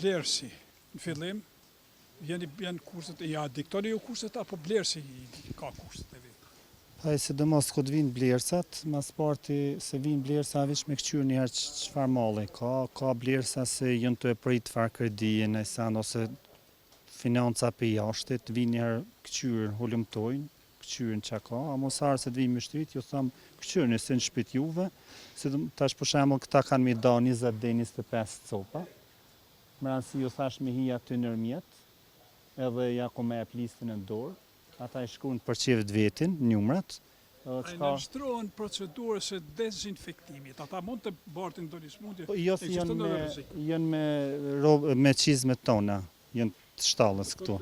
blerësi në fillim, janë kurset e ja diktoni ju kurset apo blerësi ka kurset e vetë? Sidomos kur të vinë blerësat, mas parti se vinë blerësa veç me këqyr njëherë çfarë malli ka blerësa se janë të e prit farë kredijin e san ose financa për jashtit, vinë njëherë këqyr hulumtojnë, këqyrin që ka, a mosarë se të vinë me shtrit, ju thëmë këqyrin se në shpit juve, se tash për shembull këta kanë mi da 20 dhe 25 copa, mërën si ju thash me hi aty nërmjet, edhe ja ku me e plistin në dorë, ata i shkruan për çift vetin, numrat. A i nënshtrohen procedurës e dezinfektimit, ata mund të bartin do një smundje? Jo, janë me çizmet tona, janë të shtallës këtu.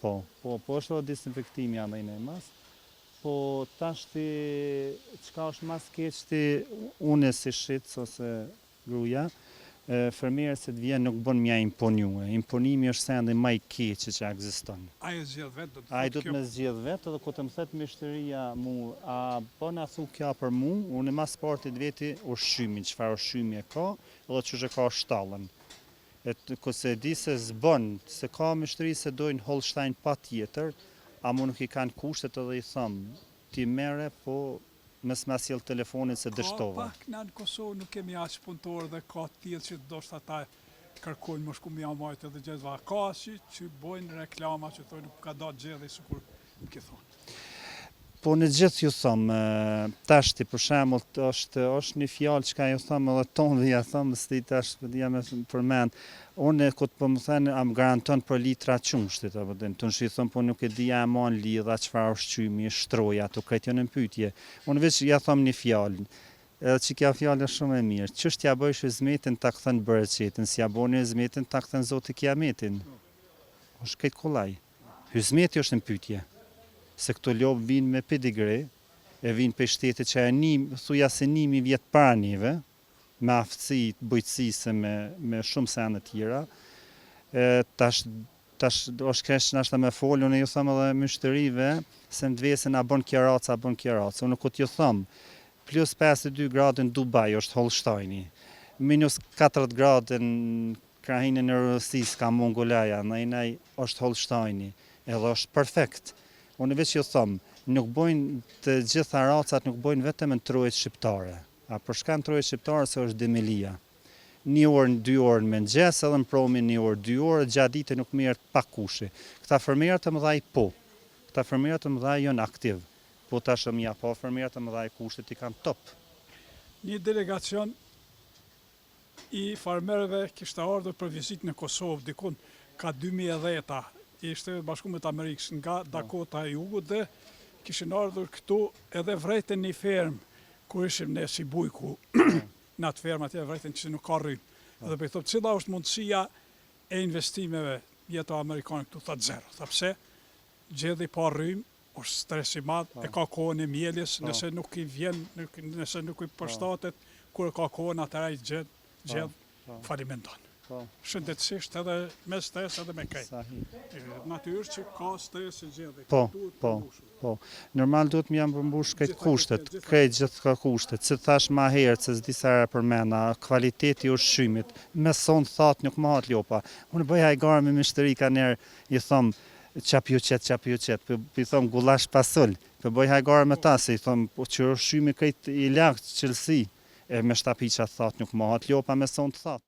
Po është o dezinfektimi andaj në mas. Po tash çka është mas keq unë si shitës ose gruaja, fermerët se të vjen nuk bën mja imponue. Imponimi është sendi më i keq që ekziston. Ai e zgjedh vetë, Ai do të më zgjedh vetë, edhe kur të më thet mishteria mu, a bën thu kjo për mu, unë mas partit veti ushqymin, çfarë ushqymi e ka, edhe çush e ka shtallën. Kurse di se s'bën, se ka mishteri se dojnë Holstein patjetër, a mu nuk i kanë kushtet edhe i thëmë, ti merre, po mes ma sjell telefonin se dështova. Ka pak në Kosovë nuk kemi aq punëtorë dhe ka tillë që ndoshta ata kërkojnë më shku mja majtë edhe gjithva. Ka që bojnë reklama që thonë nuk ka da gjellë sikur më ke thonë. Po në gjithë ju thëmë, tashti për shembull është një fjalë që ka ju thëmë edhe tonë dhe ja thëmë, s'ti tash jam përmend. Unë kur po më thënë am garanton për litra qumshtit apo të nshi thëmë po nuk e dija e mon lidha çfarë ushqymi, shtroja, ato këtë janë në pyetje. Unë veç ja thëmë një fjalë. Edhe që kja fjallë është shumë e mirë. Ç'është ja bëjsh hizmetin ta kthen bereqetin, si ja boni hizmetin ta kthen Zoti kiametin. Është këtë kollaj. Hizmeti është në pyetje. Se këto lopë vinë me pedigre, e vinë për shtetet që e thuja se 1000 vjetë para neve, me aftësi, bujqësisë, me shumë sene tjera. Tash është kresh që nashta me folë, unë ju thëmë edhe mështërive, se në dvesën a bën kjeraca, a bën kjeraca. Unë këtë ju thëmë, plus 52 gradën Dubai është Holsteini, minus 40 gradën krahinën e Rusis ka Mongolaja, nëjnej është Holsteini, edhe është perfekt. Unë veç ju thëmë, nuk bojnë të gjitha racat, nuk bojnë vetëm në trojët shqiptare. A për shka në trojët shqiptare se është demelia. 1 orë, 2 orë me mëngjes, edhe në promi 1 orë, 2 orë, gjatë dite nuk merret pa kushi. Këta fermerët të mëdhaj po, këta fermerët të mëdhaj janë aktiv. Po tash mja po fermerët të mëdhaj kushtet i kanë top. Një delegacion i farmerëve kishte ardhur për vizitë në Kosovë, dikun ka 2010-ta. Ishte Bashkuar Amerikës nga Dakota e Jugut dhe kishin ardhur këtu edhe vrejten një fermë, kur ishim ne si bujku, në atë fermë atje vrejten që nuk ka rrymë. Edhe për i thëmë, cila është mundësia e investimeve jeto Amerikanë këtu, thëtë zero. Tha pse, gjedi pa rrymë, është stres i madhë, e ka kohën e mjeljes, nëse nuk i vjen, nëse nuk i përshtatet, kur e ka kohën atëra i gjed falimenton. Shëndetësisht edhe me stres edhe me kaj. Natyrë që ka stres e gjithë. Po. Normal duhet më jam përmbush këtë kushtet, këtë gjithë ka kushtet. Si thash ma herë, se s'di sa herë përmena, kvaliteti ushqymit, me sonë thatë nuk më hatë lopa. Unë bëj hajgarë me mishtëri ka njerë, i thëmë, qap ju qetë, i thëmë gulash pasull, për bëj hajgarë me ta, se i thëmë, po që ushqymi këtë i lakë qëllësi, me shtapi që thatë nuk më hatë lopa me sonë thatë.